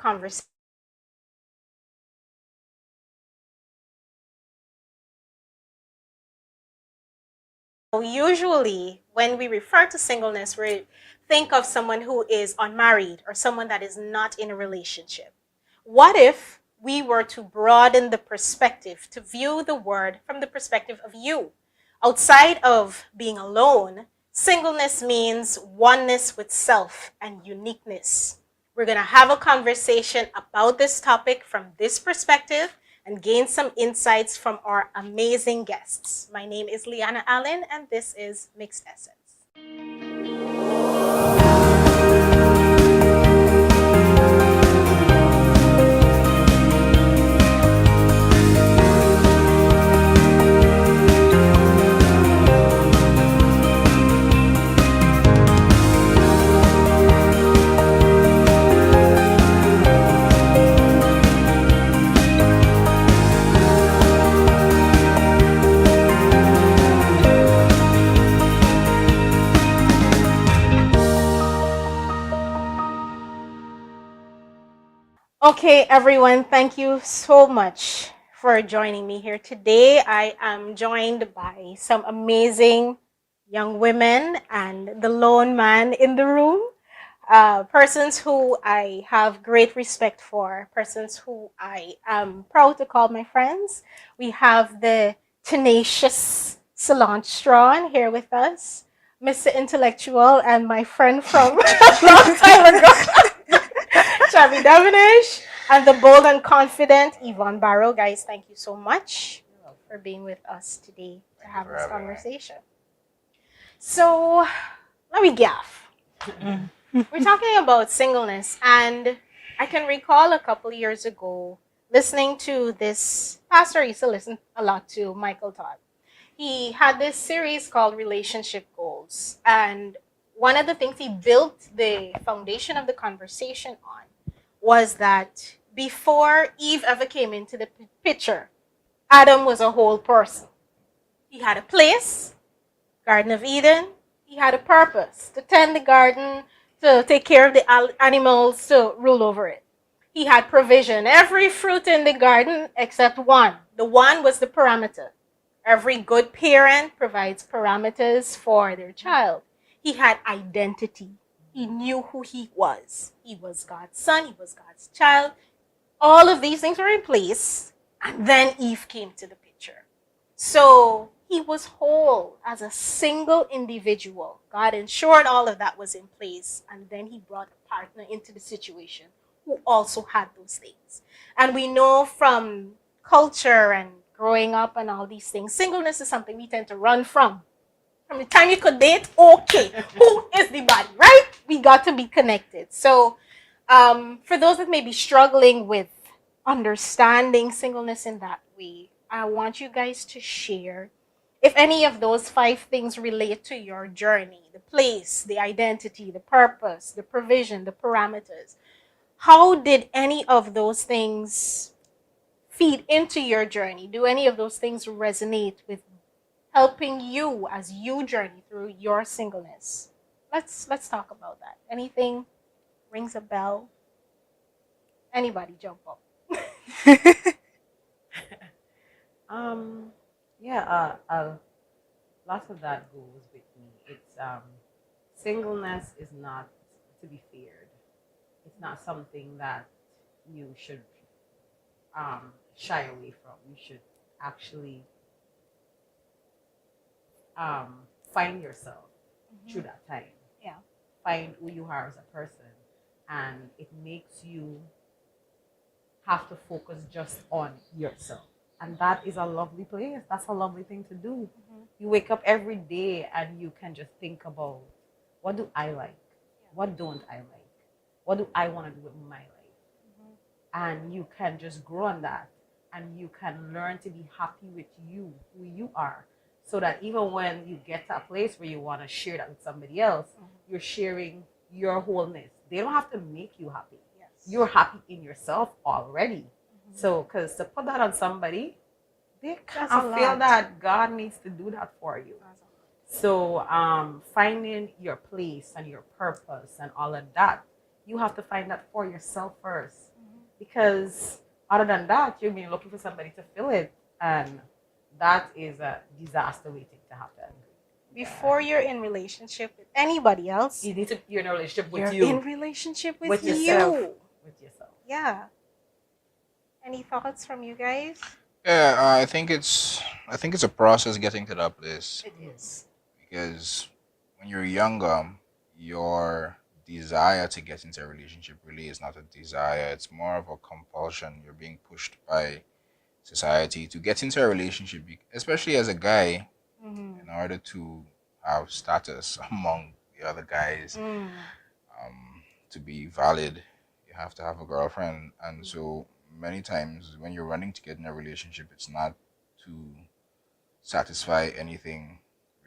conversation. Usually, when we refer to singleness, we think of someone who is unmarried or someone that is not in a relationship. What if we were to broaden the perspective to view the word from the perspective of you? Outside of being alone, singleness means oneness with self and uniqueness. We're going to have a conversation about this topic from this perspective and gain some insights from our amazing guests. My name is Liana Allen, and this is Mixed Essence. Okay, everyone, thank you so much for joining me here today. I am joined by some amazing young women and the lone man in the room, persons who I have great respect for, persons who I am proud to call my friends. We have the tenacious Sulunge Straughn here with us, Mr. Intellectual, and my friend from a long time ago. Chevy Devonish, and the bold and confident Yvonne Barrow. Guys, thank you so much for being with us today to have this conversation. So, let me gaff. We're talking about singleness, and I can recall a couple years ago listening to this pastor. I used to listen a lot to Michael Todd. He had this series called Relationship Goals, and one of the things he built the foundation of the conversation on was that before Eve ever came into the picture, Adam was a whole person. He had a place, Garden of Eden. He had a purpose, to tend the garden, to take care of the animals, to rule over it. He had provision, every fruit in the garden except one. The one was the parameter. Every good parent provides parameters for their child. He had identity. He knew who he was. He was God's son. He was God's child. All of these things were in place. And then Eve came to the picture. So he was whole as a single individual. God ensured all of that was in place. And then he brought a partner into the situation who also had those things. And we know from culture and growing up and all these things, singleness is something we tend to run from. From the time you could date, okay, who is the body, right? We got to be connected. So for those that may be struggling with understanding singleness in that way, I want you guys to share if any of those 5 things relate to your journey: the place, the identity, the purpose, the provision, the parameters. How did any of those things feed into your journey? Do any of those things resonate with helping you as you journey through your singleness? Let's talk about that. Anything rings a bell? Anybody jump up? Yeah, lots of that goes with me. It's singleness is not to be feared. It's not something that you should shy away from. You should actually find yourself through that time. Yeah. Find who you are as a person, and it makes you have to focus just on yourself. And that is a lovely place. That's a lovely thing to do. You wake up every day and you can just think about, what do I like? What don't I like? What do I want to do with my life? And you can just grow on that, and you can learn to be happy with you, who you are, so that even when you get to a place where you want to share that with somebody else, you're sharing your wholeness. They don't have to make you happy. Yes. You're happy in yourself already. So, because to put that on somebody, they kind of feel that God needs to do that for you. So, finding your place and your purpose and all of that, you have to find that for yourself first. because other than that, you'll be looking for somebody to fill it, and that is a disaster waiting to happen. Before you're in relationship with anybody else, You need to you're in a relationship with you're you. in relationship with, With you. yourself. With yourself. Yeah. Any thoughts from you guys? Yeah, I think it's a process getting to that place It is. because when you're younger, your desire to get into a relationship really is not a desire. It's more of a compulsion. You're being pushed by society to get into a relationship, especially as a guy, Mm-hmm. in order to have status among the other guys. Mm. To be valid, you have to have a girlfriend. And so many times when you're running to get in a relationship, it's not to satisfy anything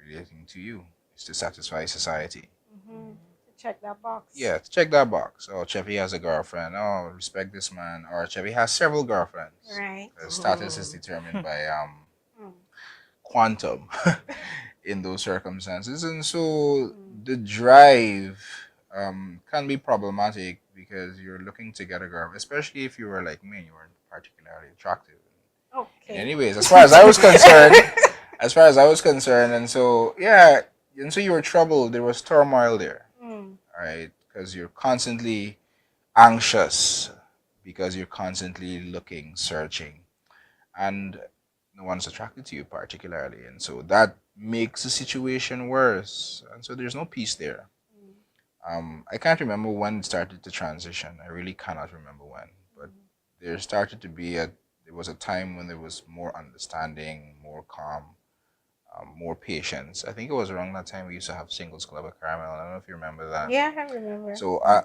relating to you, it's to satisfy society. Mm-hmm. To check that box. Yeah, to check that box. Oh, Chevy has a girlfriend. Oh, respect this man. Or Chevy has several girlfriends. Right. Status is determined by Mm. quantum in those circumstances, and so Mm. the drive can be problematic because you're looking to get a girl, especially if you were like me and you weren't particularly attractive. Okay. Anyways, as far as I was concerned, and so yeah, and so you were troubled. There was turmoil there, Mm. right? Because you're constantly anxious, because you're constantly looking, searching, and no one's attracted to you particularly, and so that makes the situation worse. And so there's no peace there. I can't remember when it started to transition. I really cannot remember when, but there started to be there was a time when there was more understanding, more calm, more patience. I think it was around that time we used to have Singles Club at Caramel. I don't know if you remember that. Yeah, I remember. So I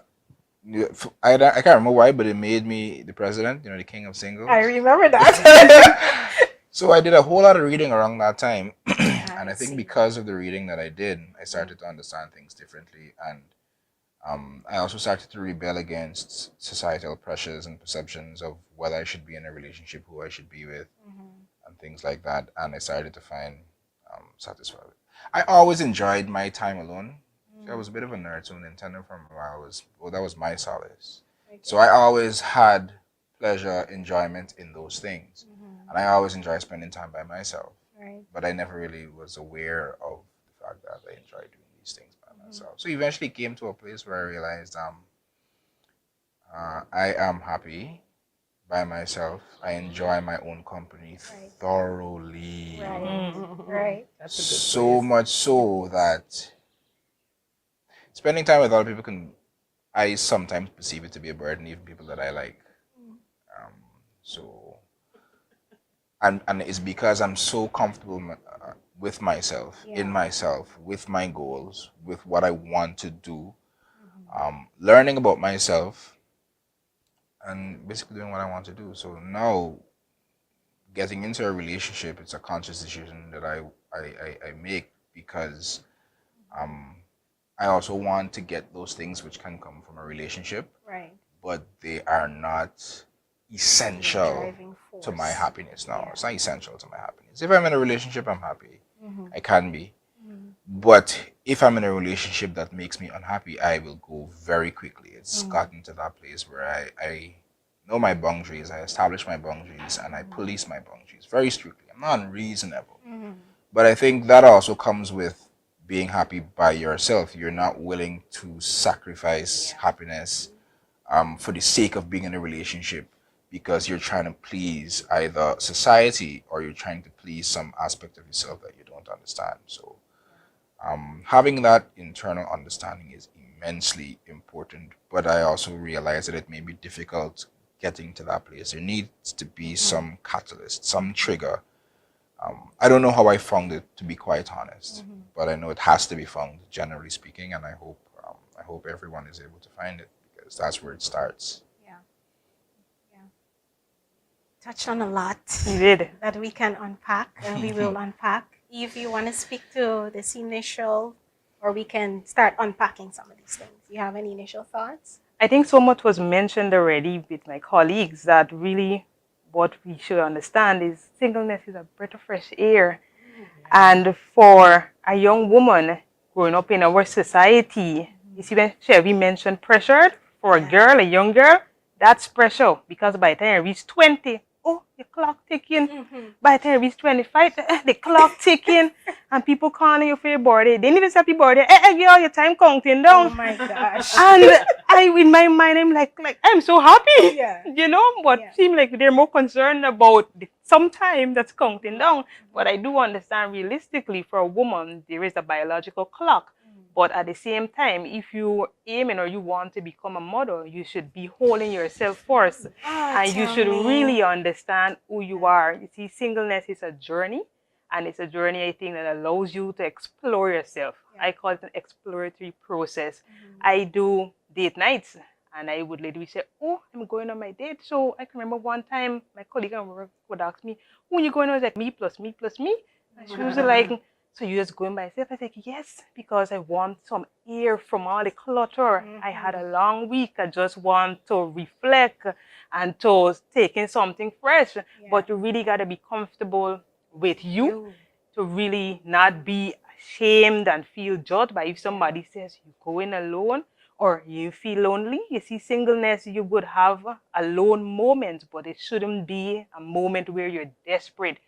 can't remember why, but it made me the president, the king of singles. I remember that. So I did a whole lot of reading around that time, and I think see. because of the reading that I did, I started to understand things differently, and I also started to rebel against societal pressures and perceptions of whether I should be in a relationship, who I should be with, and things like that. And I started to find satisfied. I always enjoyed my time alone. I was a bit of a nerd, so Nintendo from where I was, well, that was my solace. Okay. So I always had pleasure, enjoyment in those things. And I always enjoy spending time by myself. Right. But I never really was aware of the fact that I enjoy doing these things by myself. So eventually came to a place where I realized I am happy by myself. I enjoy my own company thoroughly. Right. Right. That's a good So place. much so that spending time with other people I sometimes perceive it to be a burden, even people that I like. So and it's because I'm so comfortable with myself, in myself, with my goals, with what I want to do, learning about myself, and basically doing what I want to do. So now, getting into a relationship, it's a conscious decision that I make because I also want to get those things which can come from a relationship, Right. but they are not essential Driving force. to my happiness. No, it's not essential to my happiness. If I'm in a relationship, I'm happy. I can be. But if I'm in a relationship that makes me unhappy, I will go very quickly. It's gotten to that place where I know my boundaries, I establish my boundaries, and I police my boundaries very strictly. I'm not unreasonable. But I think that also comes with being happy by yourself. You're not willing to sacrifice happiness for the sake of being in a relationship because you're trying to please either society or you're trying to please some aspect of yourself that you don't understand. So having that internal understanding is immensely important, but I also realize that it may be difficult getting to that place. There needs to be some catalyst, some trigger. I don't know how I found it, to be quite honest, but I know it has to be found, generally speaking, and I hope everyone is able to find it because that's where it starts. Touched on a lot You did. that we can unpack, and we will unpack. If you want to speak to this initial, or we can start unpacking some of these things. You have any initial thoughts? I think so much was mentioned already with my colleagues that really what we should understand is singleness is a breath of fresh air. And for a young woman growing up in our society, you see when Chevy mentioned pressured for a girl, a young girl, That's pressure because by the time I reach 20, oh, the clock ticking. By the time I reach 25, the clock ticking, and people calling you for your birthday. They didn't even say happy birthday. Girl, your time counting Oh down. my gosh. And in my mind, I'm like I'm so happy, Yeah. but Yeah. seem like they're more concerned about some time that's counting down. But I do understand realistically for a woman, there is a biological clock. But at the same time, if you're aiming or you want to become a mother, you should be holding yourself first. And you should really understand who you are. You see, singleness is a journey. And it's a journey, I think, that allows you to explore yourself. I call it an exploratory process. I do date nights. And I would literally say, oh, I'm going on my date. So I can remember one time my colleague at work would ask me, who are you going on? I was like, me plus me plus me. And she was like, so you're just going by yourself? I was like, yes, because I want some air from all the clutter. I had a long week. I just want to reflect and to take in something fresh. But you really got to be comfortable with you to really not be ashamed and feel judged by if somebody says you're going alone or you feel lonely. You see, singleness, you would have alone moments, but it shouldn't be a moment where you're desperate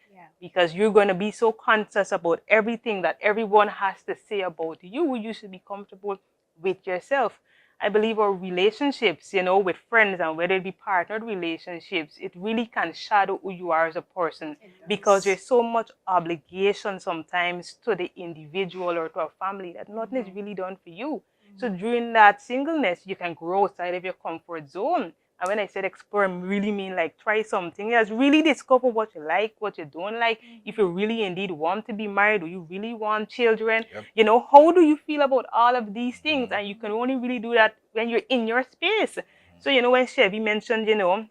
because you're going to be so conscious about everything that everyone has to say about you. You should be comfortable with yourself. I believe our relationships, with friends and whether it be partnered relationships, it really can shadow who you are as a person because there's so much obligation sometimes to the individual or to a family that nothing is really done for you. So during that singleness, you can grow outside of your comfort zone. And when I said explore, I really mean like try something else. Really discover what you like, what you don't like. If you really indeed want to be married or you really want children, how do you feel about all of these things? And you can only really do that when you're in your space. So, when Chevy mentioned,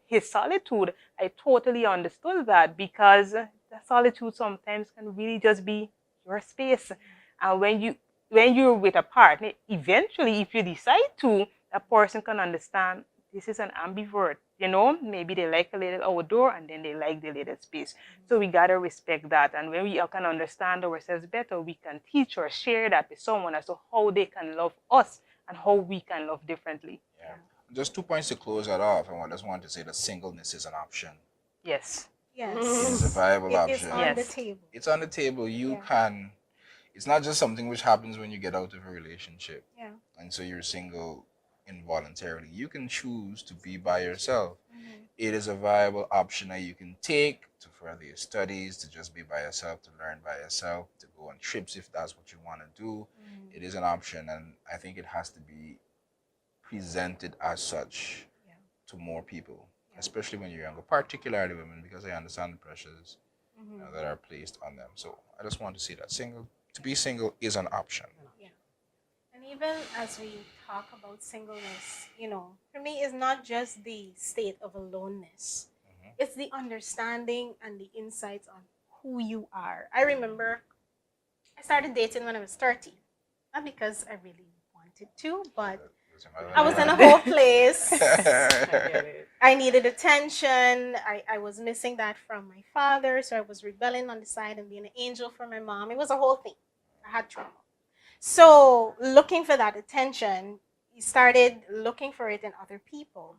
his solitude, I totally understood that because the solitude sometimes can really just be your space. And when you're with a partner, eventually, if you decide to, a person can understand this is an ambivert. Maybe they like a little outdoor and then they like the little space. So we got to respect that. And when we can understand ourselves better, we can teach or share that with someone as to how they can love us and how we can love differently. Yeah. Just 2 points to close that off. I just want to say that singleness is an option. Yes. It is a viable option. It's on the table. It's on the table. You can. It's not just something which happens when you get out of a relationship. Yeah. And so you're single involuntarily. You can choose to be by yourself. It is a viable option that you can take to further your studies, to just be by yourself, to learn by yourself, to go on trips if that's what you want to do. It is an option, and I think it has to be presented as such to more people, especially when you're younger, particularly women, because I understand the pressures that are placed on them. So I just want to say that to be single is an option. And even as we talk about singleness, for me, it's not just the state of aloneness. It's the understanding and the insights on who you are. I remember I started dating when I was 30. Not because I really wanted to, but I was in a whole place. I needed attention. I was missing that from my father, so I was rebelling on the side and being an angel for my mom. It was a whole thing. I had trauma. So looking for that attention, you started looking for it in other people.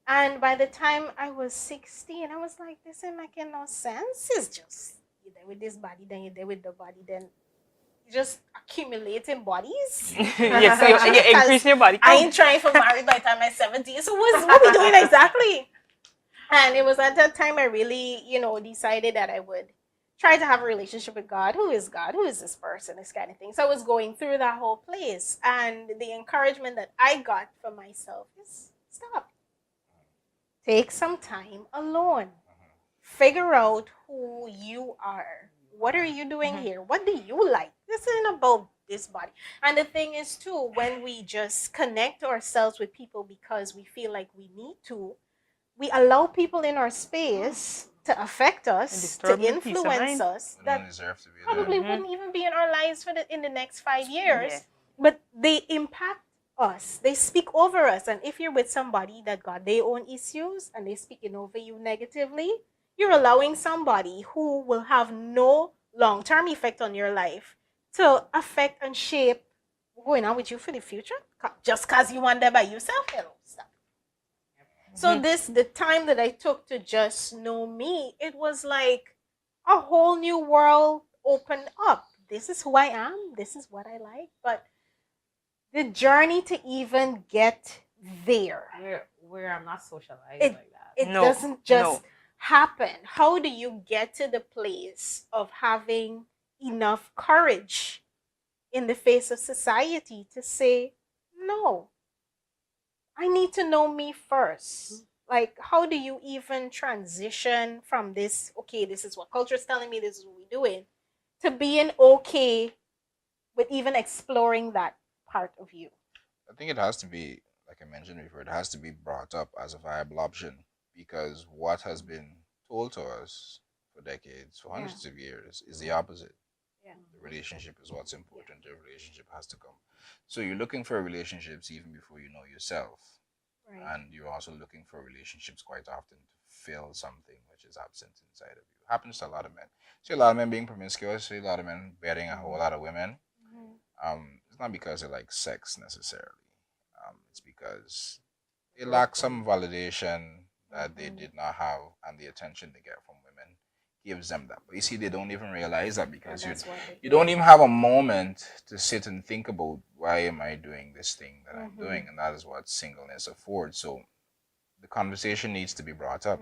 And by the time I was 16, I was like, this ain't making no sense. It's just, you're there with this body, then you're there with the body, then you're just accumulating bodies. Yes, so you're increasing your body count. I ain't trying for marriage by the time I'm 70. So what we doing exactly? And it was at that time I really, decided that I would try to have a relationship with God. Who is God? Who is this person? This kind of thing. So I was going through that whole place. And the encouragement that I got from myself is stop. Take some time alone. Figure out who you are. What are you doing here? What do you like? This isn't about this body. And the thing is, too, when we just connect ourselves with people because we feel like we need to, we allow people in our space to affect us, to influence us, that probably wouldn't even be in our lives in the next 5 years. Yeah. But they impact us. They speak over us. And if you're with somebody that got their own issues and they're speaking over you negatively, you're allowing somebody who will have no long-term effect on your life to affect and shape what's going on with you for the future just because you want there by yourself. Hello, stop. So the time that I took to just know me, it was like a whole new world opened up. This is who I am. This is what I like. But the journey to even get there, Where I'm not socialized It- like that. it No, doesn't just no. happen. How do you get to the place of having enough courage in the face of society to say, no, I need to know me first? Like, how do you even transition from this, okay, this is what culture is telling me, this is what we're doing, to being okay with even exploring that part of you? I think it has to be, like I mentioned before, it has to be brought up as a viable option because what has been told to us for decades, for hundreds of years, is the opposite. Yeah. The relationship is what's important. The relationship has to come. So you're looking for relationships even before you know yourself. Right. And you're also looking for relationships quite often to fill something which is absent inside of you. Happens to a lot of men. See a lot of men being promiscuous, see a lot of men betting a whole lot of women. It's not because they like sex necessarily. It's because they lack some validation that they did not have, and the attention they get from women gives them that. But you see, they don't even realize that because you don't even have a moment to sit and think about why am I doing this thing that I'm doing, and that is what singleness affords. So the conversation needs to be brought up,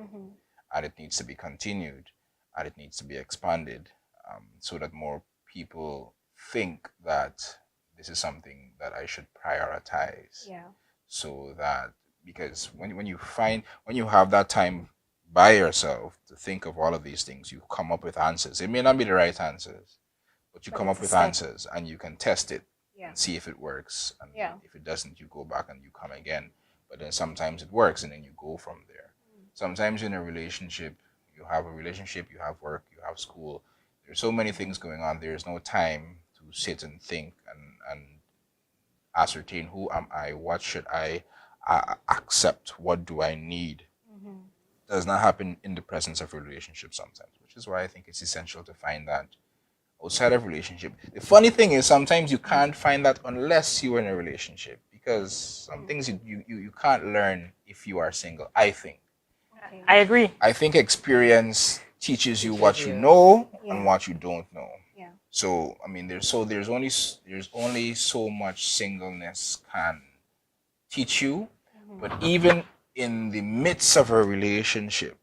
and it needs to be continued, and it needs to be expanded, so that more people think that this is something that I should prioritize. Yeah. So that because when you have that time by yourself to think of all of these things, you come up with answers. It may not be the right answers, but you But come it's up a with step. answers and you can test it Yeah. and see if it works. And Yeah. if it doesn't, you go back and you come again. But then sometimes it works and then you go from there. Sometimes in a relationship, you have work, you have school. There's so many things going on. There's no time to sit and think and ascertain who am I, what should I accept, what do I need. Does not happen in the presence of a relationship sometimes, which is why I think it's essential to find that outside of relationship. The funny thing is sometimes you can't find that unless you're in a relationship because some things you can't learn if you are single, I think. Okay. I agree. I think experience teaches you Teaches what you you. know Yeah. and what you don't know. Yeah. So I mean, there's only so much singleness can teach you, but even in the midst of a relationship,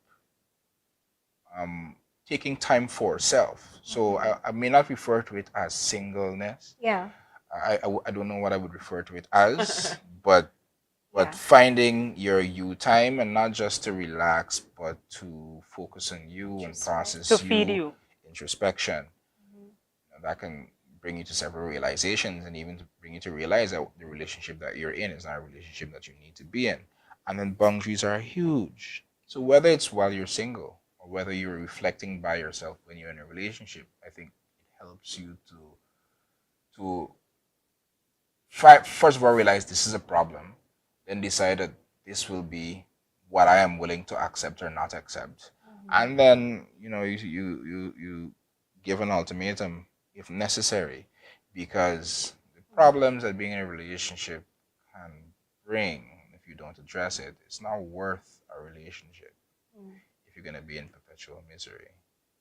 taking time for self. So I may not refer to it as singleness. Yeah. I don't know what I would refer to it as, but Yeah. finding your you time and not just to relax, but to focus on you and process To feed you. introspection. And that can bring you to several realizations and even to bring you to realize that the relationship that you're in is not a relationship that you need to be in. And then boundaries are huge. So whether it's while you're single or whether you're reflecting by yourself when you're in a relationship, I think it helps you to first of all realize this is a problem, then decide that this will be what I am willing to accept or not accept, and then you give an ultimatum if necessary, because the problems that being in a relationship can bring, if you don't address it, it's not worth a relationship if you're going to be in perpetual misery.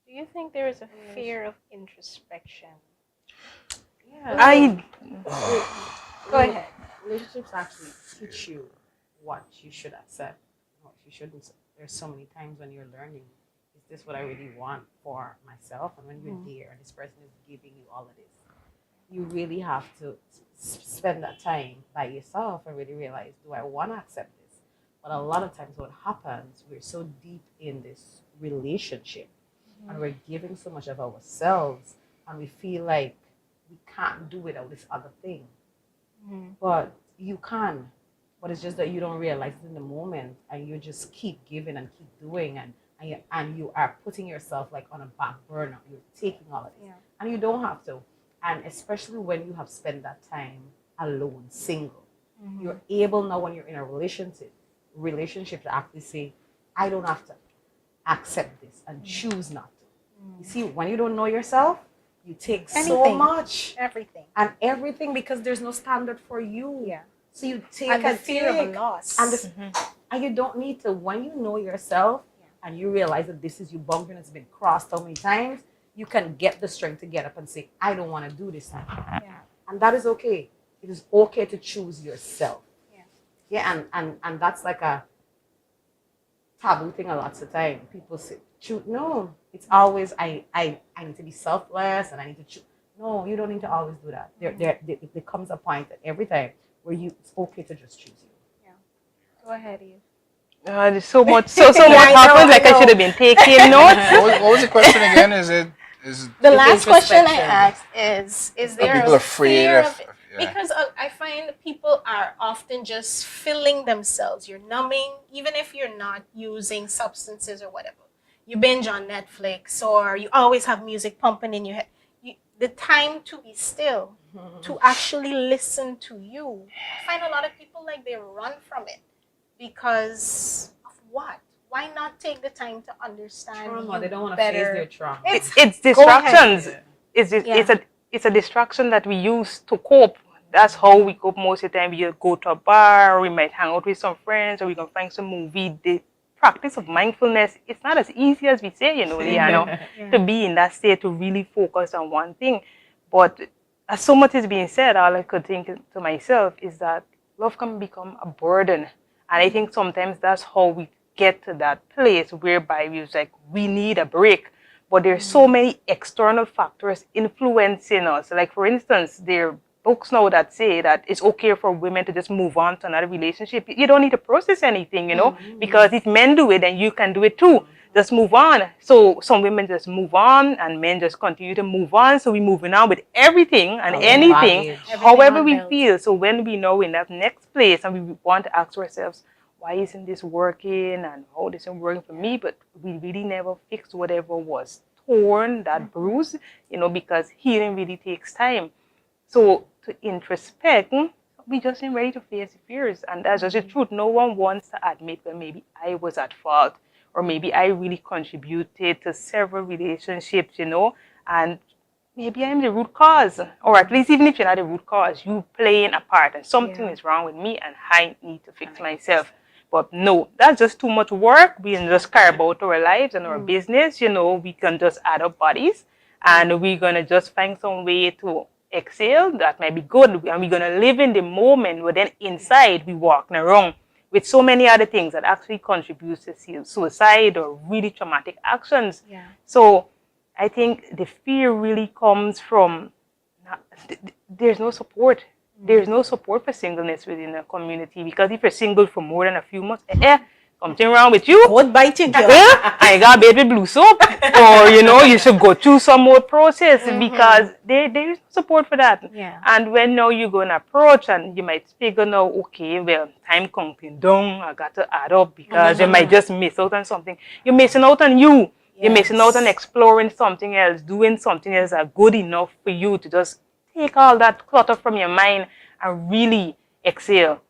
Do you think there is a fear of introspection? Yeah. I Go ahead. Relationships actually teach you what you should accept, what you shouldn't. There's so many times when you're learning, is this what I really want for myself? And when you're there, this person is giving you all of this. You really have to spend that time by yourself and really realize, do I want to accept this? But a lot of times what happens, we're so deep in this relationship and we're giving so much of ourselves and we feel like we can't do without this other thing. But you can. But it's just that you don't realize it in the moment and you just keep giving and keep doing and you are putting yourself like on a back burner. You're taking all of this. Yeah. And you don't have to. And especially when you have spent that time alone, single. You're able now when you're in a relationship to actually say, I don't have to accept this and choose not to. You see, when you don't know yourself, you take so Anything. much Everything. and everything because there's no standard for you. Yeah. So you take And the and fear take. of loss. And you don't need to, when you know yourself and you realize that this is your boundary and it's been crossed so many times, you can get the strength to get up and say, I don't want to do this now. Yeah. And that is okay. It is okay to choose yourself. Yeah. Yeah, and that's like a taboo thing a lot of the time. People say, choose. No, it's always, I need to be selfless and I need to choose. No, you don't need to always do that. There comes a point at every time where it's okay to just choose you. Go ahead, Eve. There's so much, so much I happens. know. Like I should have been taking notes. What was the question again? Is The last question I introspection. asked is are there people a afraid fear of? it? Yeah. Because I find people are often just filling themselves. You're numbing, even if you're not using substances or whatever. You binge on Netflix or you always have music pumping in your head. The time to be still, to actually listen to you. I find a lot of people like they run from it because of what? Why not take the time to understand Trauma. you They don't want to face better? their trauma. It's Go ahead. distractions. Yeah. It's a distraction that we use to cope. That's how we cope most of the time. We go to a bar, or we might hang out with some friends, or we can find some movie. The practice of mindfulness, it's not as easy as we say, Leanna, to be in that state to really focus on one thing. But as so much is being said, all I could think to myself is that love can become a burden. And I think sometimes that's how we get to that place whereby we need a break. But there's so many external factors influencing us. Like, for instance, there are books now that say that it's okay for women to just move on to another relationship. You don't need to process anything, because if men do it, then you can do it too. Just move on. So some women just move on and men just continue to move on. So we're moving on with everything and anything, however we feel. So when we know in that next place and we want to ask ourselves, why isn't this working and how this isn't working for me? But we really never fixed whatever was torn, that bruise, because healing really takes time. So to introspect, we just ain't ready to face the fears. And that's just the truth. No one wants to admit, well, maybe I was at fault, or maybe I really contributed to several relationships, and maybe I'm the root cause. Or at least even if you're not the root cause, you playing a part and something is wrong with me and I need to fix myself. But no, that's just too much work. We can just care about our lives and our business. We can just add up bodies and we're going to just find some way to exhale. That might be good. And we're going to live in the moment, but then inside we walking around with so many other things that actually contribute to suicide or really traumatic actions. Yeah. So I think the fear really comes from there's no support. There's no support for singleness within a community, because if you're single for more than a few months, something wrong with you. Code biting, girl. I got baby blue soap, or you should go through some more process because there is no support for that. Yeah. And when now you go and approach, and you might figure now, okay, well, time counting down, I got to add up because you might just miss out on something. You're missing out on you. You're missing out on exploring something else, doing something else that's good enough for you to just take all that clutter from your mind and really exhale.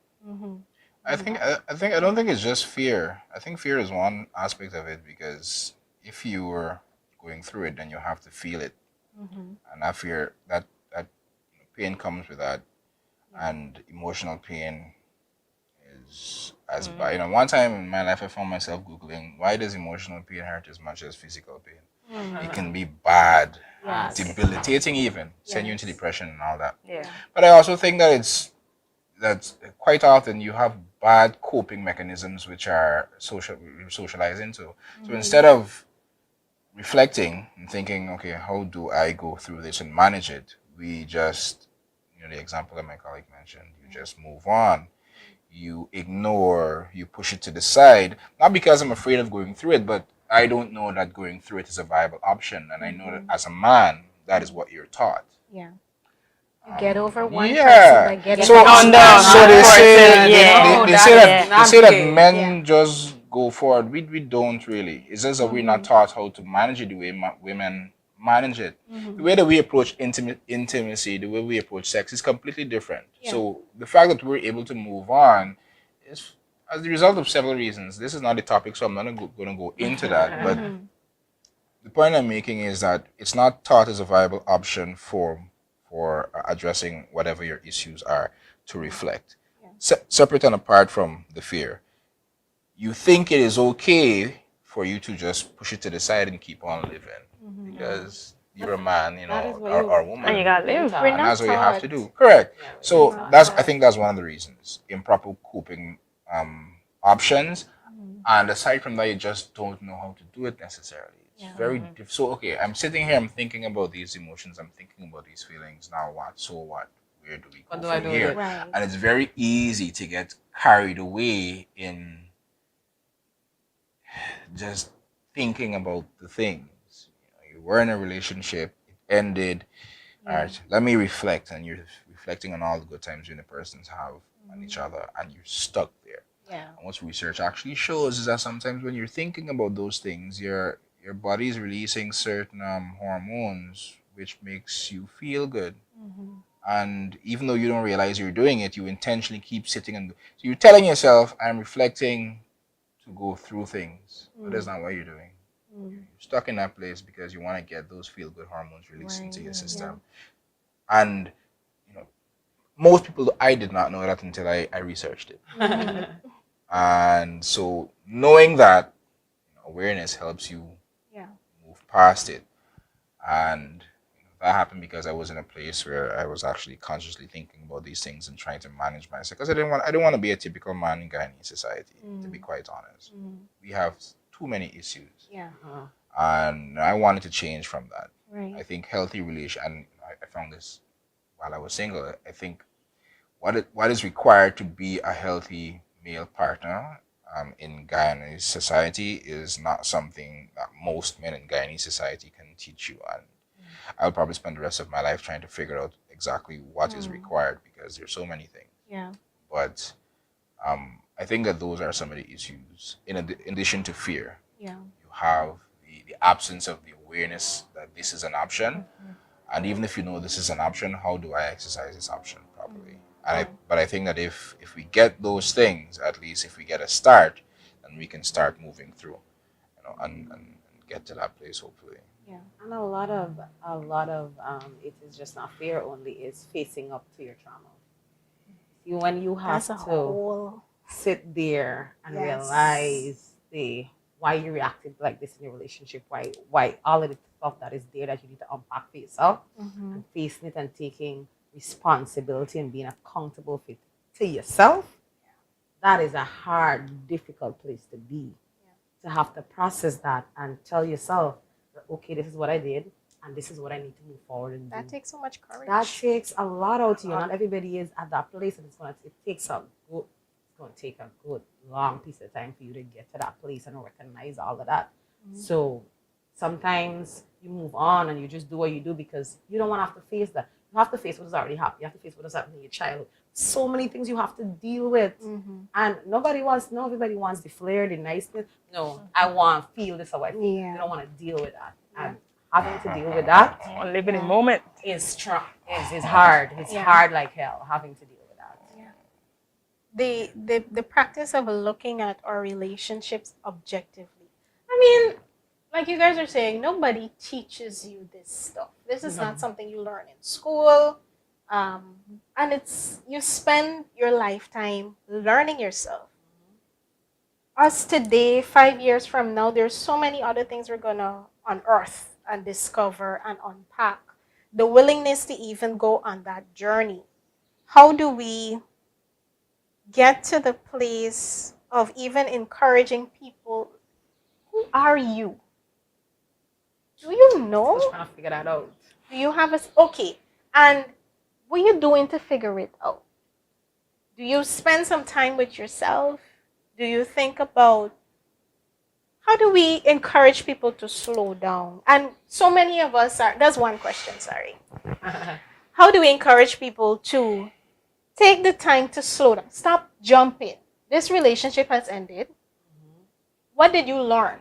I don't think it's just fear. I think fear is one aspect of it, because if you were going through it, then you have to feel it, and that fear, that pain comes with that, and emotional pain is as bad. One time in my life, I found myself Googling, why does emotional pain hurt as much as physical pain? It can be bad, debilitating even, send you into depression and all that. Yeah. But I also think that that quite often you have bad coping mechanisms which are socialized into. So instead of reflecting and thinking, okay, how do I go through this and manage it, we just, the example that my colleague mentioned, you just move on. You ignore, you push it to the side, not because I'm afraid of going through it, but I don't know that going through it is a viable option. And I know that as a man, that is what you're taught. Yeah. You get over one person by getting so they say that men just go forward. We don't really. It's just that we're not taught how to manage it the way women manage it. The way that we approach intimacy, the way we approach sex is completely different. So the fact that we're able to move on is as the result of several reasons. This is not the topic, so I'm not going to go into that. But the point I'm making is that it's not taught as a viable option for addressing whatever your issues are, to reflect. Separate and apart from the fear, you think it is okay for you to just push it to the side and keep on living because you're a man, That is what or a you- woman. And you gotta Been live. taught. We're And not that's what you have to taught. do. Correct. Yeah, So we're not that's taught. I think that's one of the reasons. Improper coping options. And aside from that, you just don't know how to do it necessarily. It's Yeah. very so okay. I'm sitting here. I'm thinking about these emotions. I'm thinking about these feelings. Now what? So what? Where do we go What do I from do with here? it? Right. And it's very easy to get carried away in just thinking about the things. You were in a relationship. It ended. All Yeah. right. Let me reflect, and you're reflecting on all the good times you and the persons have on each other, and you're stuck there. Yeah. And what research actually shows is that sometimes when you're thinking about those things, your body is releasing certain hormones which makes you feel good. And even though you don't realize you're doing it, you intentionally keep sitting and so you're telling yourself, "I'm reflecting to go through things," but that's not what you're doing. You're stuck in that place because you want to get those feel good hormones released into your system. And you know, most people I did not know that until I researched it. And so knowing that awareness helps you Yeah. move past it. And that happened because I was in a place where I was actually consciously thinking about these things and trying to manage myself. Because I didn't want to be a typical man in Guyanese society, to be quite honest. We have too many issues. Yeah. And I wanted to change from that. Right. I think healthy relation, and I found this while I was single. I think what is required to be a healthy male partner in Guyanese society is not something that most men in Guyanese society can teach you. And I'll probably spend the rest of my life trying to figure out exactly what is required because there's so many things. Yeah. But I think that those are some of the issues. In addition to fear, Yeah. you have the absence of the awareness that this is an option. And even if you know this is an option, how do I exercise this option properly? But I think that if we get those things, at least if we get a start, then we can start moving through, and get to that place hopefully. Yeah. And a lot of it is just not fear only, it's facing up to your trauma. See, when you have That's a to whole. sit there and Yes. realize why you reacted like this in your relationship, why all of the stuff that is there that you need to unpack for yourself and facing it and taking responsibility and being accountable for it to yourself, that is a hard, difficult place to be. To have to process that and tell yourself, okay, this is what I did and this is what I need to move forward and That do. takes so much courage. That takes a lot out of you. Not everybody is at that place, and it's going to take a good long piece of time for you to get to that place and recognize all of that. So sometimes you move on and you just do what you do because you don't want to have to face that. You have to face what has already happened. You have to face what has happened in your childhood. So many things you have to deal with. And not everybody wants the flair, the niceness. No, I want to feel this how I feel. Yeah. They don't want to deal with that. And having to deal with that Or live in the moment. is strong. Is hard. It's hard like hell having to deal with that. The practice of looking at our relationships objectively. I mean, like you guys are saying, nobody teaches you this stuff. This is not something you learn in school. And you spend your lifetime learning yourself. Us today, 5 years from now, there's so many other things we're gonna unearth and discover and unpack. The willingness to even go on that journey. How do we get to the place of even encouraging people? Who are you? Do you know? Just trying to figure that out. Do you have okay? And what are you doing to figure it out? Do you spend some time with yourself? Do you think about how do we encourage people to slow down? And so many of us are. That's one question. Sorry. How do we encourage people to take the time to slow down? Stop jumping. This relationship has ended. What did you learn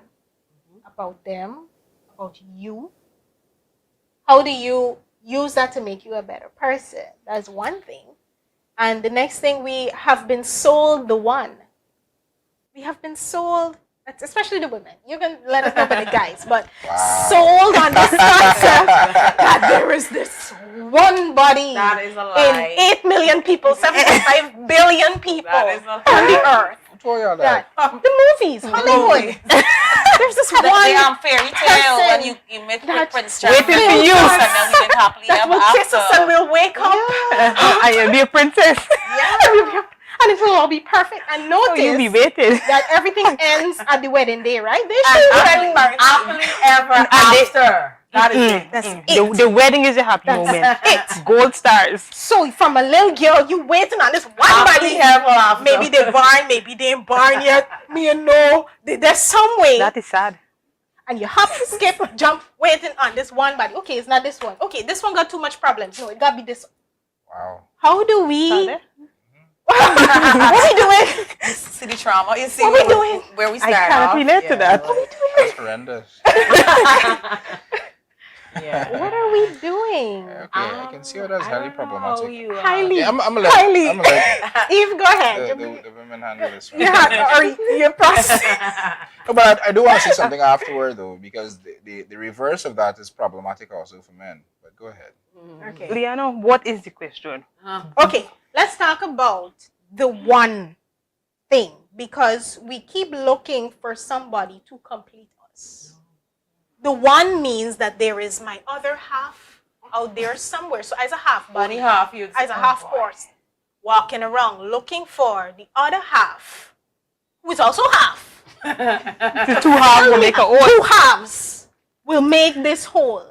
about them, about you? How do you use that to make you a better person? That's one thing. And the next thing, we have been sold the one. We have been sold, especially the women. You can let us know about the guys, but sold on this concept that there is this one body That is a in lie. 8 million people, 7.5 billion people That is a on the earth. told y'all that that? the movies, Hollywood. There's this one The fairy tale when person you met that Prince Charming waiting for you. and then we didn't happily that ever will kiss us and after. we'll wake up. I am be a princess. And it will all be perfect. And Oh, you be notice waiting. that everything ends at the wedding day, right? They And show happily, you happily ever after. That is it. that's it. The wedding is a happy That's moment. it. Gold stars. So from a little girl, you waiting on this one Happily body. ever after. Maybe they barn, maybe they ain't barn yet. Me and no, there's some way. That is sad. And you have to skip, jump, waiting on this one body. Okay, it's not this one. Okay, this one got too much problems. No, it gotta be this. Wow. How do we? Sad, eh? What we doing? See the trauma. You see What we doing? where we I start cannot off. relate to that. That's horrendous. Yeah. What are we doing? Okay, I can see how that's highly problematic. Highly. Yeah, I'm gonna Highly. let Eve, go ahead. the women handle this one. Yeah, or your process. No, but I do want to say something afterward though, because the reverse of that is problematic also for men. But go ahead. Okay. Liana, what is the question? Okay, let's talk about the one thing, because we keep looking for somebody to complete us. The one means that there is my other half out there somewhere. So as a half Bunny body, half you. as a half horse, walking around looking for the other half, who is also half. The two halves will make a whole. Two halves will make this whole.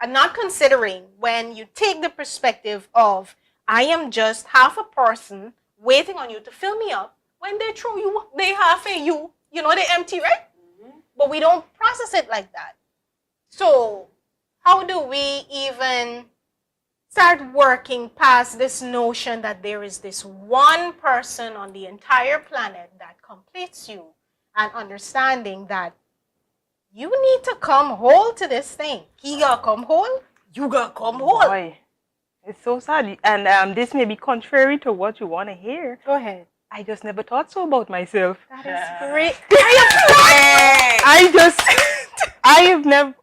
And not considering when you take the perspective of, I am just half a person waiting on you to fill me up. When they throw you, they half a you. You know, they empty, right? But we don't process it like that. So how do we even start working past this notion that there is this one person on the entire planet that completes you, and understanding that you need to come whole to this thing. He gotta come whole, you gotta come whole. Boy, it's so sad. And this may be contrary to what you want to hear. Go ahead. I just never thought so about myself. That is great. I have never,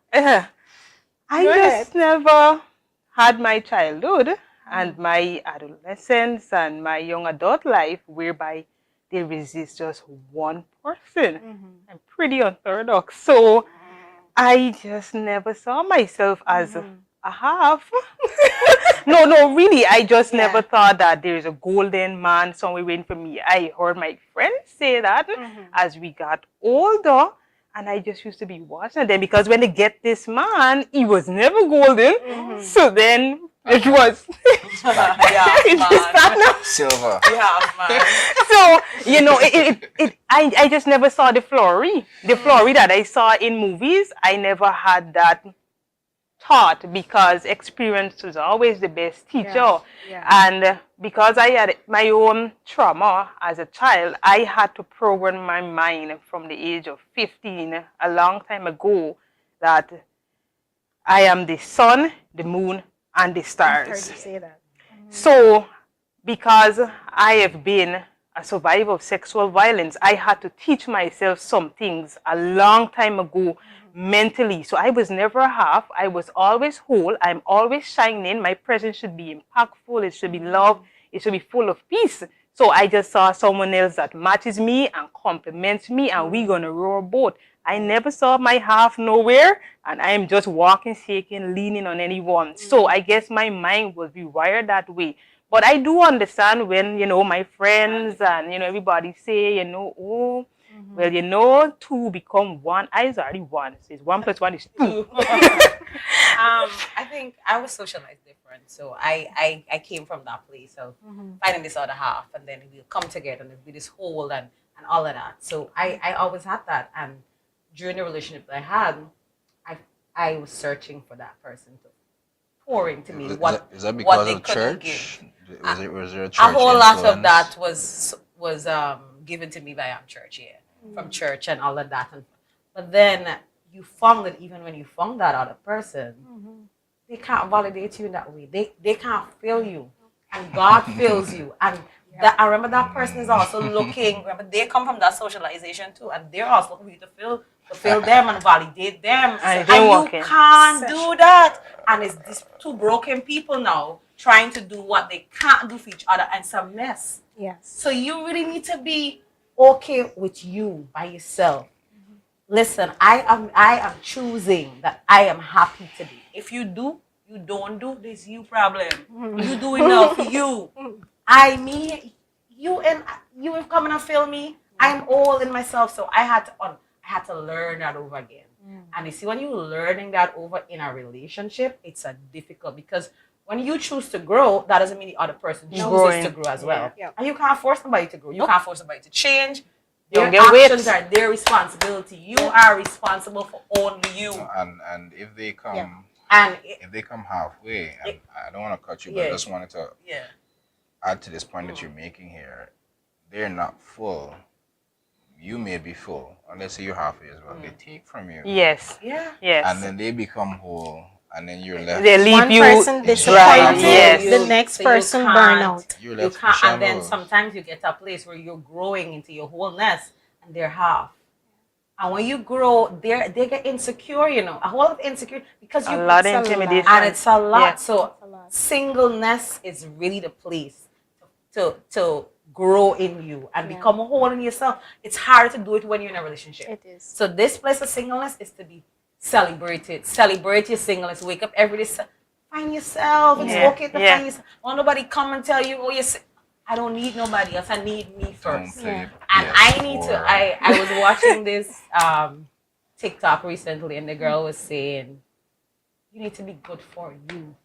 I Go just never had my childhood and my adolescence and my young adult life whereby there is this just one person. I'm pretty orthodox, so I just never saw myself as a half. No, really, I just never thought that there is a golden man somewhere waiting for me. I heard my friends say that as we got older, and I just used to be watching them because when they get this man, he was never golden. So then it was it's platinum. Silver. So you know, I just never saw the flurry that I saw in movies. I never had that thought because experience was always the best teacher. And because I had my own trauma as a child, I had to program my mind from the age of 15, a long time ago, that I am the sun, the moon, and the I heard stars. you say that. So, because I have been a survivor of sexual violence, I had to teach myself some things a long time ago mentally. So I was never half. I was always whole. I'm always shining. My presence should be impactful. It should be love. It should be full of peace. So I just saw someone else that matches me and compliments me, and we're going to roar boat. I never saw my half nowhere, and I'm just walking, shaking, leaning on anyone. So I guess my mind was rewired that way. But I do understand when, you know, my friends and, you know, everybody say, you know, oh, well, you know, two become one. I was already one. So it's 1 + 1 is 2. I think I was socialized different. So I came from that place of finding this other half, and then we'll come together and there'll be this whole and all of that. So I always had that. And during the relationship that I had, I was searching for that person to pour into me. Is What that what because they of couldn't church? give. Was there a church A whole lot of influence? that was given to me by church, from church and all of that. But then you found that even when you found that other person, they can't validate you in that way. They can't feel you, and God fills you. And that I remember that person is also looking. Remember, they come from that socialization too, and they're also looking for you to feel them and validate them. And You can't do that. And it's these two broken people now trying to do what they can't do for each other, and it's a mess. Yes. So you really need to be okay with you by yourself. Listen, I am choosing that I am happy today. If you do, you don't do, this you problem. You do enough, you. Me, you have come and feel me. I'm all in myself, so I had to learn that over again. And you see, when you're learning that over in a relationship, it's a difficult because when you choose to grow, that doesn't mean the other person chooses Growing. to grow as well. Yeah. And you can't force somebody to grow. You can't force somebody to change. Don't Their get whipped. actions are their responsibility. You are responsible for only you. And if they come And if they come halfway, and I don't want to cut you, but Yeah. I just wanted to add to this point that you're making here. They're not full. You may be full, and let's say you're halfway as well. They take from you, Yes. yeah. Yes. and then they become whole, and then you're left. They leave One you person disappointed, right. Yes. the next So you person can't- burn out. You're You left in can't, and then shambles. sometimes you get to a place where you're growing into your wholeness, and they're half. And when you grow, they get insecure. You know, a whole lot of insecure because A you lot it's of a lot. intimidation. and it's a lot. Yeah. So a lot. singleness is really the place to grow in you and Yeah. become whole in yourself. It's hard to do it when you're in a relationship. It is. So this place of singleness is to be celebrated. Celebrate your singleness. Wake up every day. Find yourself. It's Yeah. okay to Yeah. find yourself. Won't nobody come and tell you, oh, I don't need nobody else. I need me Don't first. play Yeah. And I need to. PS4. I was watching this TikTok recently, and the girl was saying, you need to be good for you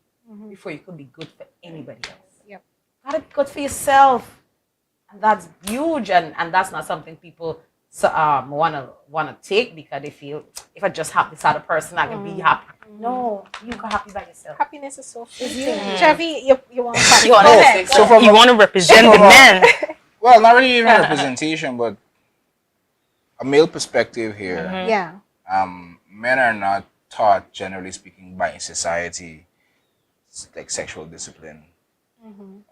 before you could be good for anybody else. Yep. Gotta be good for yourself, and that's huge. And that's not something people wanna take because they feel if I just have this other person, I can be happy. No, you got happy by yourself. Happiness is so fleeting. Yeah. Chevy, you want to You wanna Oh, say, so from You want to represent the from a- man. well, not really even representation, but a male perspective here. Yeah. Men are not taught, generally speaking, by society, like sexual discipline,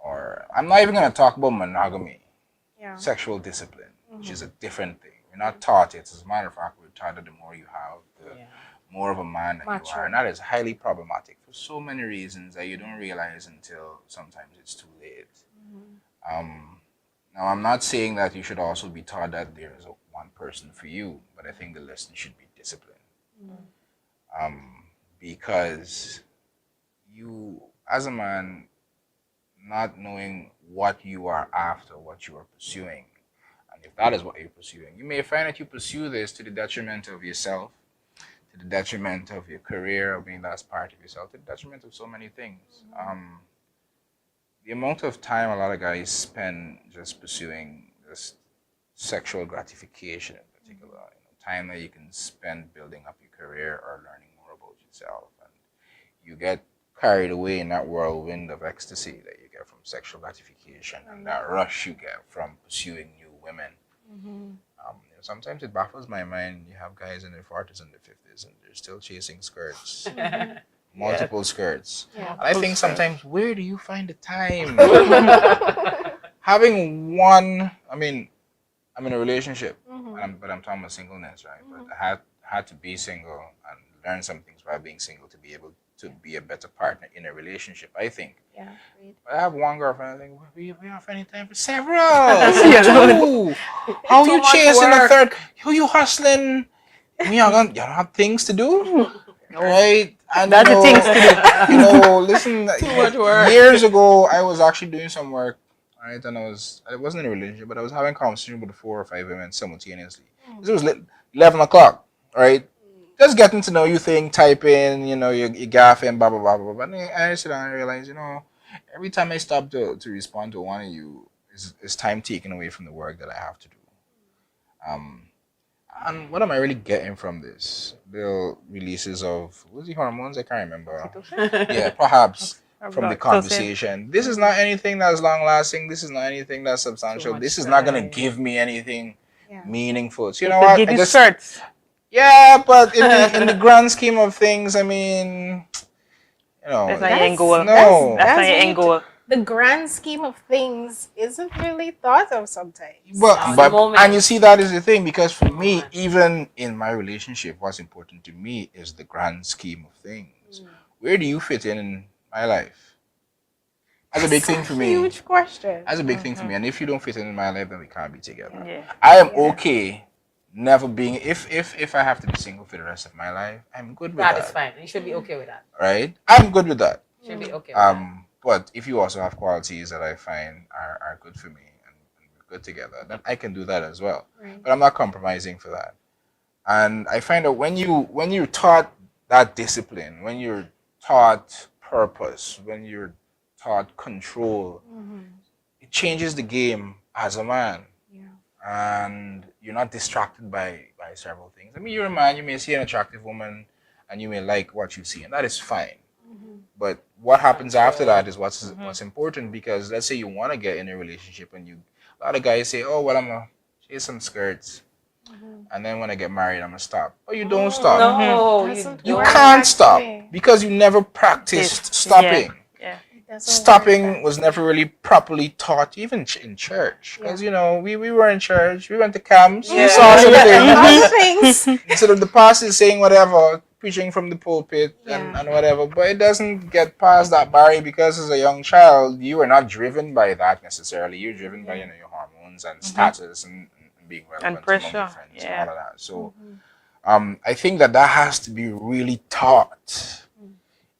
or I'm not even going to talk about monogamy. Yeah. Sexual discipline, which is a different thing. We're not taught it. As a matter of fact, we're taught that the more you have, the more of a man that you Mature. are. And that is highly problematic for so many reasons that you don't realize until sometimes it's too late. Now, I'm not saying that you should also be taught that there is one person for you, but I think the lesson should be discipline. Because you, as a man, not knowing what you are after, what you are pursuing, and if that is what you're pursuing, you may find that you pursue this to the detriment of yourself, to the detriment of your career, of being that's part of yourself, to the detriment of so many things. The amount of time a lot of guys spend just pursuing this sexual gratification in particular, time that you can spend building up your career or learning more about yourself, and you get carried away in that whirlwind of ecstasy that you get from sexual gratification and that rush you get from pursuing new women. Sometimes it baffles my mind. You have guys in their 40s and their 50s and they're still chasing skirts, multiple skirts. Yeah. And I think sometimes, where do you find the time? Having one, I'm in a relationship, but I'm talking about singleness, right? But I had to be single and learn some things by being single to be able to be a better partner in a relationship, I think. Yeah. Great. But I have one girlfriend, I think, we don't have any time for several. Two. How Too you much chasing a work. third? Who you hustling? You don't have things to do? Right? And That's the things to do. Listen, Too much work. years ago, I was actually doing some work, right? And I wasn't in a relationship, but I was having conversation with 4 or 5 women simultaneously. This was 11 o'clock, right? Just getting to know you thing, typing, you're gaffing, blah, blah, blah, blah, blah. And I sit down and realize, every time I stop to respond to one of you, is time taken away from the work that I have to do. And what am I really getting from this? The releases of, what's the hormones? I can't remember. Yeah, perhaps from the conversation. This is not anything that's long lasting. This is not anything that's substantial. much This is not going to time. give me anything Yeah. meaningful. So you know They what? give I you just, skirts. yeah, but in the grand scheme of things, I mean, That's not your end goal. No. That's not That's your really end goal. The grand scheme of things isn't really thought of sometimes. the But moment. and you see that is the thing, because for me, even in my relationship, what's important to me is the grand scheme of things. Where do you fit in my life? That's a big thing for me. Huge question. That's a big thing for me. And if you don't fit in my life, then we can't be together. Yeah. I am okay never being if I have to be single for the rest of my life, I'm good with that. That is fine. You should be okay with that. Right? I'm good with that. You should be okay with that. But if you also have qualities that I find are good for me and we're good together, then I can do that as well. Right. But I'm not compromising for that. And I find that when you're taught that discipline, when you're taught purpose, when you're taught control, it changes the game as a man. Yeah. And you're not distracted by several things. I mean, you're a man, you may see an attractive woman and you may like what you see, and that is fine. But what happens after that is what's important, because let's say you want to get in a relationship and a lot of guys say, oh, well, I'm going to chase some skirts. And then when I get married, I'm going to stop. But you don't stop. No, You work can't that stop way. because you never practiced stopping. Yeah. Stopping was never really properly taught, even in church. Because, you know, we were in church, we went to camps, we saw some things. Instead of the pastor saying whatever, preaching from the pulpit and whatever. But it doesn't get past that barrier, because as a young child, you are not driven by that necessarily. You're driven by, you know, your hormones and status and being relevant And pressure. among your friends and all of that. So I think that has to be really taught,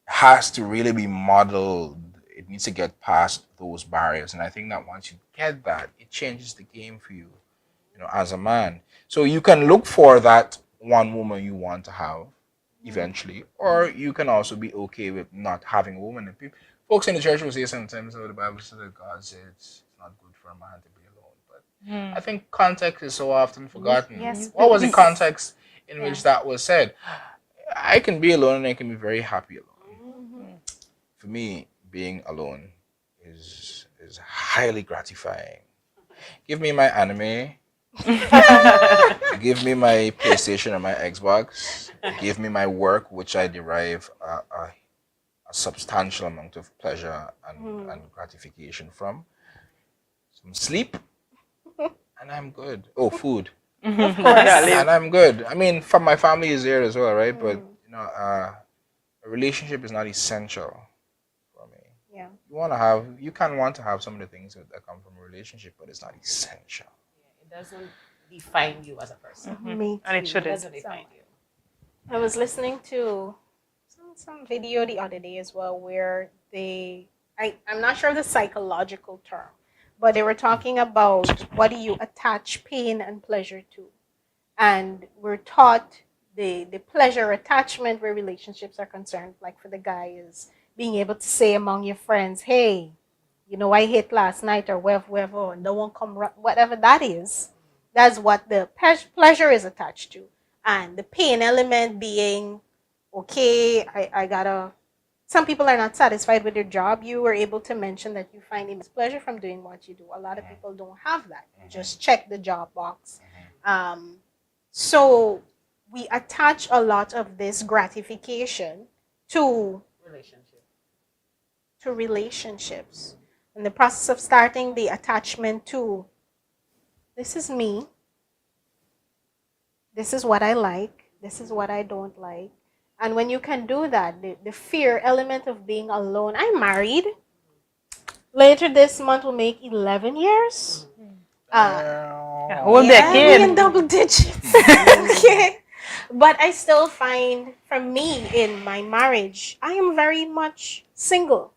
has to really be modeled. It needs to get past those barriers. And I think that once you get that, it changes the game for you, you know, as a man. So you can look for that one woman you want to have eventually, or you can also be okay with not having a woman. And folks in the church will say sometimes, oh, the Bible says that God says it's not good for a man to be alone. But I think context is so often forgotten. Yes, What was the context in which that was said? I can be alone and I can be very happy alone. For me, being alone is highly gratifying. Give me my anime. Give me my PlayStation or my Xbox. Give me my work, which I derive a substantial amount of pleasure and gratification from. Some sleep, and I'm good. Oh, food. And I'm good. I mean, my family is there as well, right? But you know, a relationship is not essential for me. Yeah. You can want to have some of the things that come from a relationship, but it's not essential. It doesn't define you as a person. Me And it too. It shouldn't. doesn't define you. I was listening to some video the other day as well, where I'm not sure of the psychological term, but they were talking about what do you attach pain and pleasure to. And we're taught the pleasure attachment where relationships are concerned, like for the guy, is being able to say among your friends, hey, you know, I hit last night or whatever, and no one come, whatever that is. That's what the pleasure is attached to. And the pain element being, okay, I gotta, some people are not satisfied with their job. You were able to mention that you find immense pleasure from doing what you do. A lot of people don't have that. You just check the job box. So we attach a lot of this gratification to relationships. In the process of starting the attachment to, this is me, this is what I like, this is what I don't like. And when you can do that, the fear element of being alone. I'm married. Later this month will make 11 years. Whole Yeah, decade. we in double digits. Okay. But I still find, for me, in my marriage, I am very much single.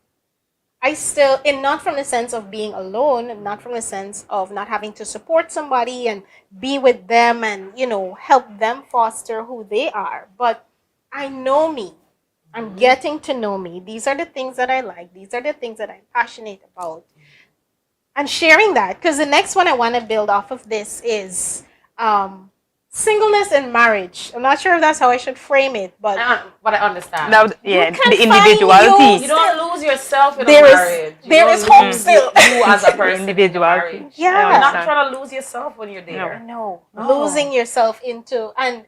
I still, and not from the sense of being alone, not from the sense of not having to support somebody and be with them and, you know, help them foster who they are. But I know me. I'm getting to know me. These are the things that I like. These are the things that I'm passionate about. And sharing that, because the next one I want to build off of this is singleness in marriage. I'm not sure if that's how I should frame it, but I understand. Now, yeah, can the find individuality. You don't lose yourself in There a is- marriage. You there don't is hope lose still. You as a person. Individuality. In a marriage. Yeah. You're not understand. trying to lose yourself when you're there. no, losing yourself into, and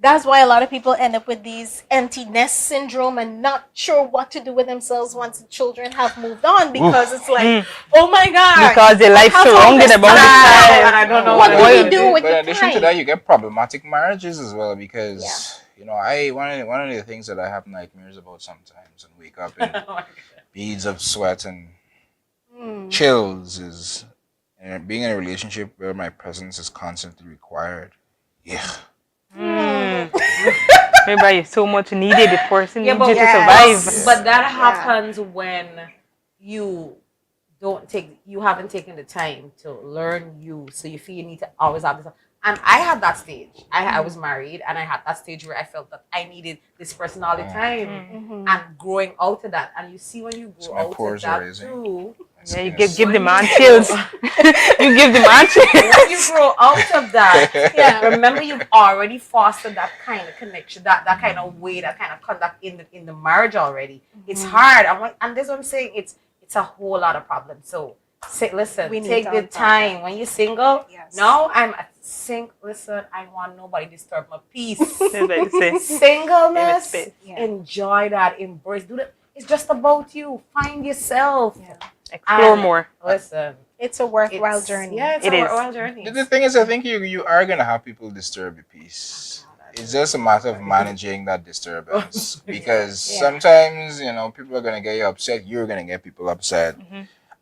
that's why a lot of people end up with these empty nest syndrome and not sure what to do with themselves once the children have moved on, because it's like, oh my God. Because their life I have all surrounded this about time, the and I don't know But what do we do with But the in addition to time? that, you get problematic marriages as well, because you know, one of the things that I have nightmares about sometimes and wake up in beads of sweat and Chills is being in a relationship where my presence is constantly required. Yeah. Maybe it's so much needed. The person Yeah, needs you to Yes. survive. but that happens when you you haven't taken the time to learn you, so you feel you need to always have this. And I had that stage. I was married, and I had that stage where I felt that I needed this person all the time, and growing out of that. And you see, when you So grow my out of pores are that raising. too, My Yeah, you skin give, is- give the man chills. You give the man chills. when you grow out of that, remember you've already fostered that kind of connection, that kind of way, that kind of conduct in the marriage already. It's hard. And this is what I'm saying. It's a whole lot of problems. So listen, We need take to the unpack time when you're single. Yes. No, I'm listen, I want nobody to disturb my peace. Like say, Singleness, space. Yeah. enjoy that, embrace, do that. It's just about you. Find yourself. Yeah. Explore And more. Listen, It's a worthwhile journey. Yeah, it's It a is. worthwhile journey. The thing is, I think you are gonna have people disturb your peace. It's just a matter of managing that disturbance, because sometimes people are gonna get you upset. You're gonna get people upset,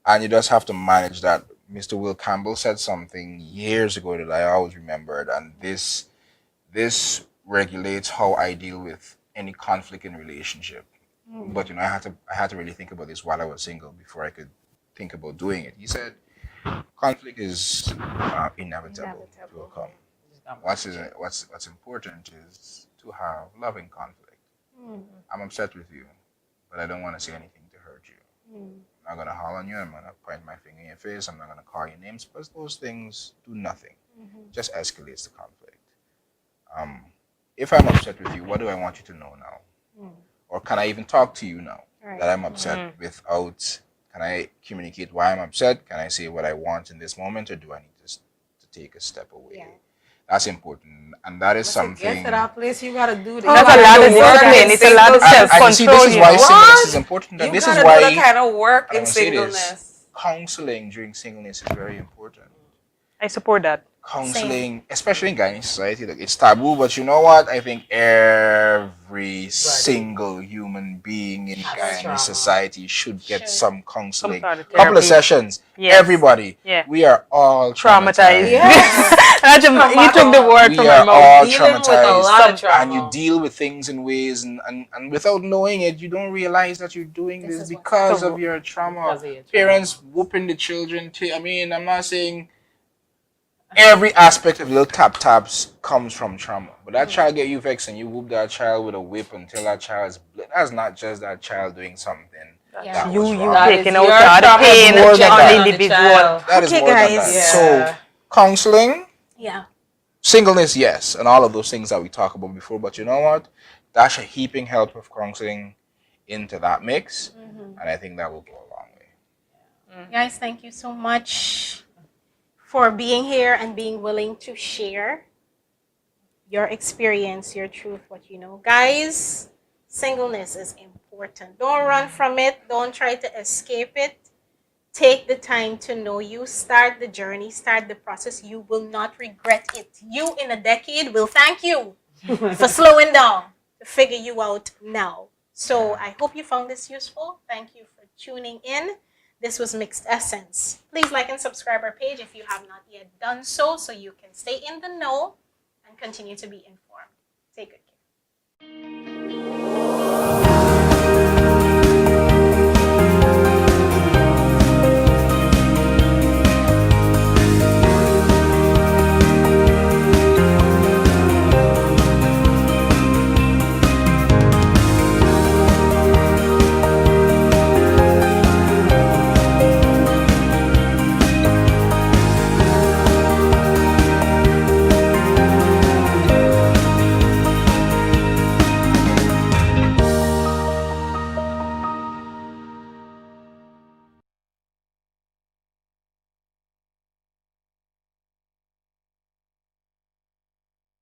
and you just have to manage that. Mr. Will Campbell said something years ago that I always remembered, and this regulates how I deal with any conflict in relationship. But I had to really think about this while I was single before I could think about doing it. He said conflict is inevitable to occur. What's important is to have loving conflict. I'm upset with you, but I don't want to say anything to hurt you. I'm not gonna holler on you. I'm gonna point my finger in your face. I'm not gonna call you names, because those things do nothing. Just escalates the conflict. If I'm upset with you, what do I want you to know now? Or can I even talk to you now that I'm upset without? Can I communicate why I'm upset? Can I say what I want in this moment, or do I need to take a step away? Yeah. That's important, and that is Get something. to that place, you gotta do that. That's a lot of discipline. It's a lot of And you see, this self-control. is why singleness is important, You and this gotta is do why that kind of work I'm in gonna say this. singleness. Counseling during singleness is very important. I support that. Counseling, especially in Ghanaian society, look, it's taboo, but you know what? I think every single human being in Ghanaian trauma. society should get some counseling. Some sort of Couple of therapy. sessions. Yes. Everybody. Yeah. We are all Traumatized. Yes. You took the word We from are my all mouth. Dealing with a traumatized. lot of trauma. And you deal with things in ways, and without knowing it, you don't realize that you're doing this is what- because of your trauma. Because of your trauma. Parents whooping the children. I mean, I'm not saying every aspect of little taps comes from trauma, but that child get you vexed and you whoop that child with a whip until that child's that's not just that child doing something Yeah. that You was wrong. That taking is out your all the trauma pain more than on that. the individual. That is Okay, more than guys. that. Yeah. So counseling, Yeah. singleness, yes, and all of those things that we talked about before. But you know what? Dash a heaping help of counseling into that mix, and I think that will go a long way. Guys, thank you so much for being here and being willing to share your experience, your truth, what you know. Guys, singleness is important. Don't run from it. Don't try to escape it. Take the time to know you. Start the journey. Start the process. You will not regret it. You in a decade will thank you for slowing down to figure you out now. So I hope you found this useful. Thank you for tuning in. This was Mixed Essence. Please like and subscribe our page if you have not yet done so you can stay in the know and continue to be informed. Take good care.